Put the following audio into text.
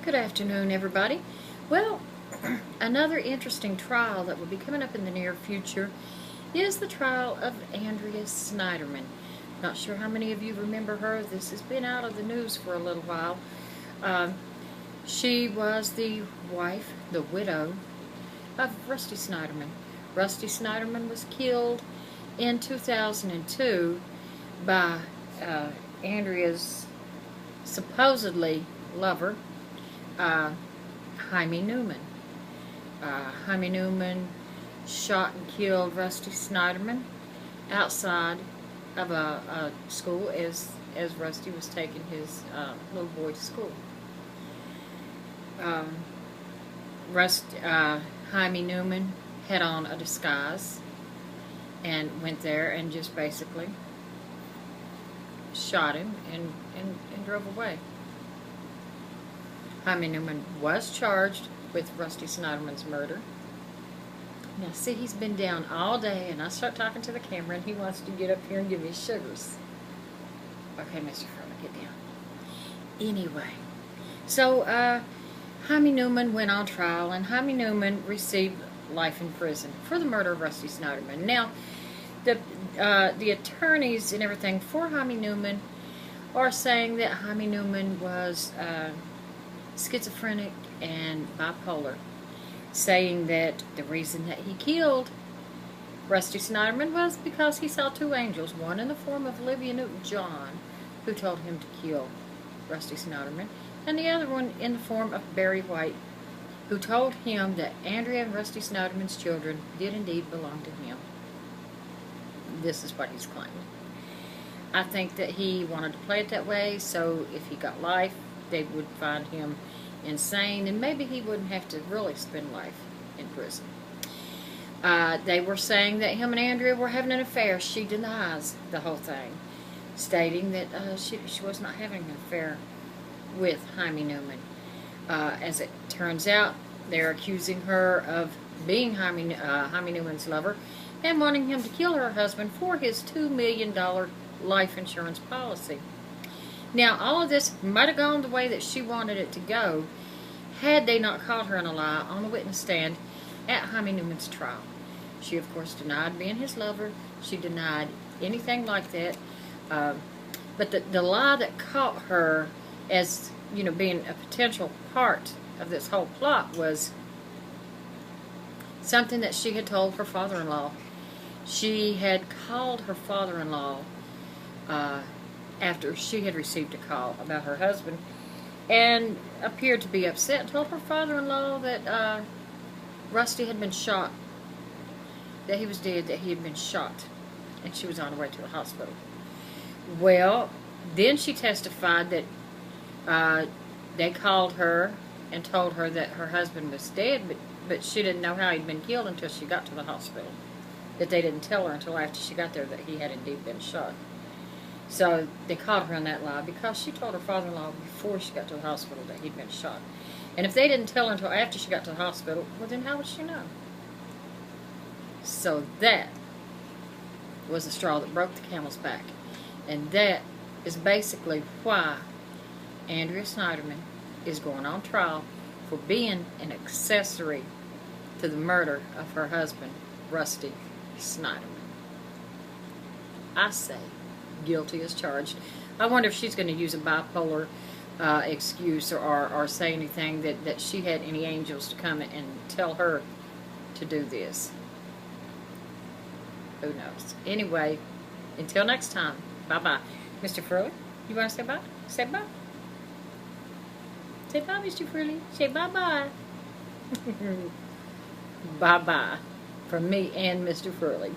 Good afternoon, everybody. Well, another interesting trial that will be coming up in the near future is the trial of Andrea Sneiderman. Not sure how many of you remember her. This has been out of the news for a little while. Um, she was the wife, the widow, of Rusty Sneiderman. Rusty Sneiderman was killed in 2002 by Andrea's supposedly lover, Jaime Newman. Jaime Newman shot and killed Rusty Sneiderman outside of a school as Rusty was taking his little boy to school. Jaime Newman had on a disguise and went there and just basically shot him and drove away. Jaime Newman was charged with Rusty Sneiderman's murder. Now, see, he's been down all day, and I start talking to the camera, and he wants to get up here and give me sugars. Okay, Mr. Furman, get down. Anyway, so Jaime Newman went on trial, and Jaime Newman received life in prison for the murder of Rusty Sneiderman. Now, the attorneys and everything for Jaime Newman are saying that Jaime Newman was schizophrenic and bipolar, saying that the reason that he killed Rusty Sneiderman was because he saw two angels, one in the form of Olivia Newton-John, who told him to kill Rusty Sneiderman, and the other one in the form of Barry White, who told him that Andrea and Rusty Sneiderman's children did indeed belong to him. This is what he's claiming. I think that he wanted to play it that way, so if he got life, they would find him insane, and maybe he wouldn't have to really spend life in prison. They were saying that him and Andrea were having an affair. She denies the whole thing, stating that she was not having an affair with Jaime Newman. As it turns out, they're accusing her of being Jaime Newman's lover and wanting him to kill her husband for his $2 million life insurance policy. Now, all of this might have gone the way that she wanted it to go had they not caught her in a lie on the witness stand at Jaime Newman's trial. She, of course, denied being his lover. She denied anything like that. But the lie that caught her as, being a potential part of this whole plot was something that she had told her father-in-law. She had called her father-in-law after she had received a call about her husband and appeared to be upset, and told her father-in-law that Rusty had been shot, that he was dead, that he had been shot, and she was on her way to the hospital. Well, then she testified that they called her and told her that her husband was dead, but she didn't know how he'd been killed until she got to the hospital, that they didn't tell her until after she got there that he had indeed been shot. So they caught her on that lie because she told her father-in-law before she got to the hospital that he'd been shot. And if they didn't tell her until after she got to the hospital, well, then how would she know? So that was the straw that broke the camel's back. And that is basically why Andrea Sneiderman is going on trial for being an accessory to the murder of her husband, Rusty Sneiderman. I say guilty as charged. I wonder if she's going to use a bipolar excuse or say anything that she had any angels to come and tell her to do this. Who knows? Anyway, until next time, bye-bye. Mr. Furley, you want to say bye? Say bye. Say bye, Mr. Furley. Say bye-bye. Bye-bye from me and Mr. Furley.